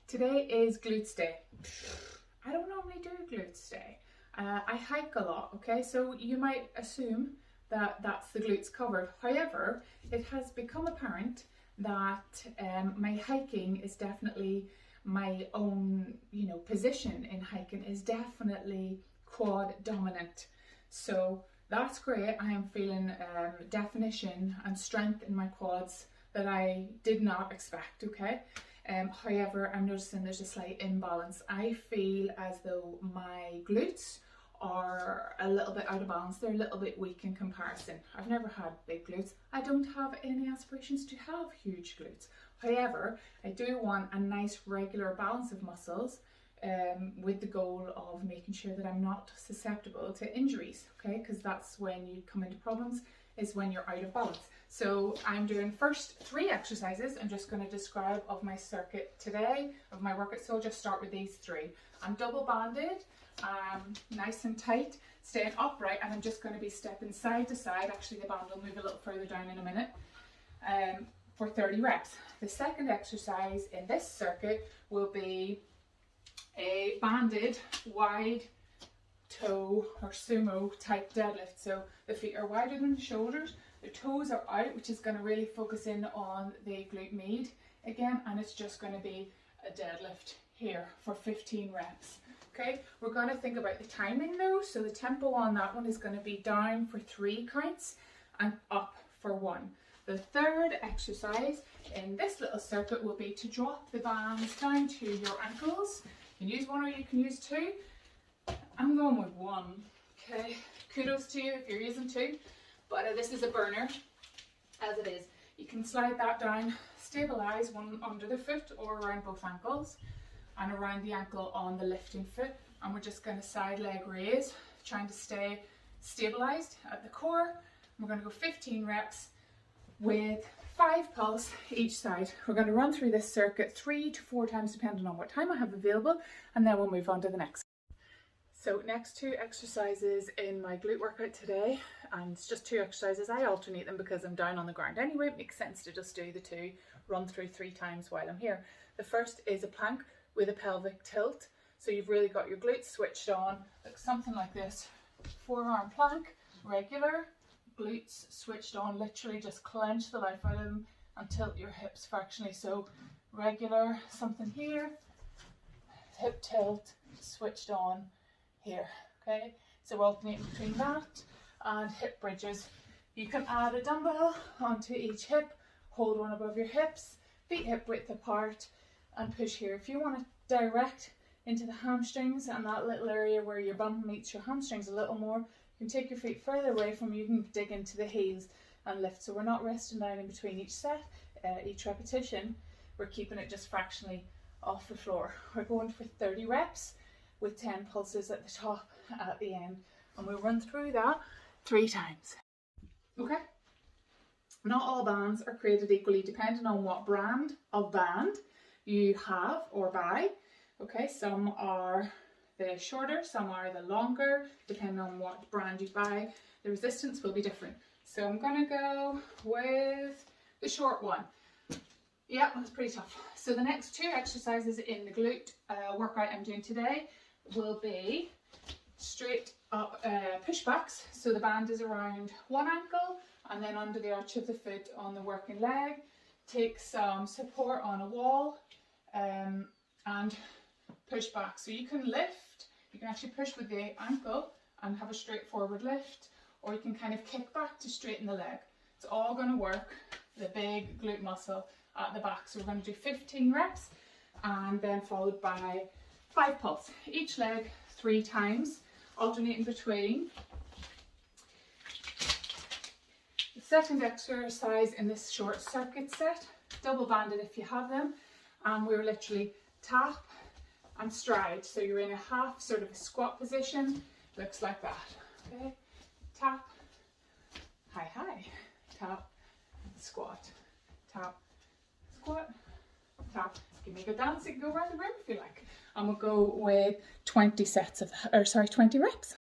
Today is glutes day. I don't normally do glutes day. I hike a lot, okay? So you might assume that that's the glutes covered. However, it has become apparent that my hiking is definitely my own, position in hiking is definitely quad dominant. So that's great. I am feeling definition and strength in my quads that I did not expect, okay? However, I'm noticing there's a slight imbalance. I feel as though my glutes are a little bit out of balance. They're a little bit weak in comparison. I've never had big glutes. I don't have any aspirations to have huge glutes. However, I do want a nice regular balance of muscles with the goal of making sure that I'm not susceptible to injuries, okay? Because that's when you come into problems, is when you're out of balance. So I'm doing first 3 exercises. I'm just going to describe of my circuit today, of my workout. So I'll just start with these 3. I'm double banded, nice and tight, staying upright, and I'm just going to be stepping side to side. Actually, the band will move a little further down in a minute, for 30 reps. The second exercise in this circuit will be a banded wide toe or sumo type deadlift. So the feet are wider than the shoulders, the toes are out, which is going to really focus in on the glute med again, and it's just going to be a deadlift here for 15 reps. Okay, we're going to think about the timing though. So the tempo on that one is going to be down for 3 counts and up for 1. The third exercise in this little circuit will be to drop the bands down to your ankles. You can use 1 or you can use 2. I'm going with 1. Okay, kudos to you if you're using 2, but this is a burner as it is. You can slide that down, stabilize one under the foot or around both ankles and around the ankle on the lifting foot, and we're just going to side leg raise, trying to stay stabilized at the core. We're going to go 15 reps with 5 pulse each side. We're going to run through this circuit 3 to 4 times depending on what time I have available, and then we'll move on to the next. So next 2 exercises in my glute workout today, and it's just 2 exercises. I alternate them because I'm down on the ground anyway. It makes sense to just do the 2, run through 3 times while I'm here. The first is a plank with a pelvic tilt. So you've really got your glutes switched on, like something like this. Forearm plank, regular, glutes switched on, literally just clench the life out of them and tilt your hips fractionally. So regular, something here, hip tilt, switched on here, okay? So alternating between that and hip bridges. You can add a dumbbell onto each hip, hold one above your hips, feet hip width apart, and push here. If you want to direct into the hamstrings and that little area where your bum meets your hamstrings a little more, you can take your feet further away from you, you can dig into the heels and lift. So we're not resting down in between each set, each repetition. We're keeping it just fractionally off the floor. We're going for 30 reps with 10 pulses at the top at the end, and we'll run through that 3 times. Okay, not all bands are created equally depending on what brand of band you have or buy. Okay, some are the shorter, some are the longer, depending on what brand you buy. The resistance will be different. So I'm gonna go with the short one. Yeah, that's pretty tough. So the next 2 exercises in the glute workout I'm doing today will be straight up pushbacks. So the band is around one ankle and then under the arch of the foot on the working leg. Take some support on a wall and push back. So you can lift, you can actually push with the ankle and have a straightforward lift, or you can kind of kick back to straighten the leg. It's all going to work the big glute muscle at the back. So we're going to do 15 reps and then followed by 5 pulse. Each leg 3 times, alternating between. The second exercise in this short circuit set, double banded if you have them, and we're literally tap and stride. So you're in a half sort of a squat position, looks like that. Okay, tap, high, high, tap, squat, tap, squat, tap. Give me a good dance. You can go around the room if you like. And we'll go with 20 reps.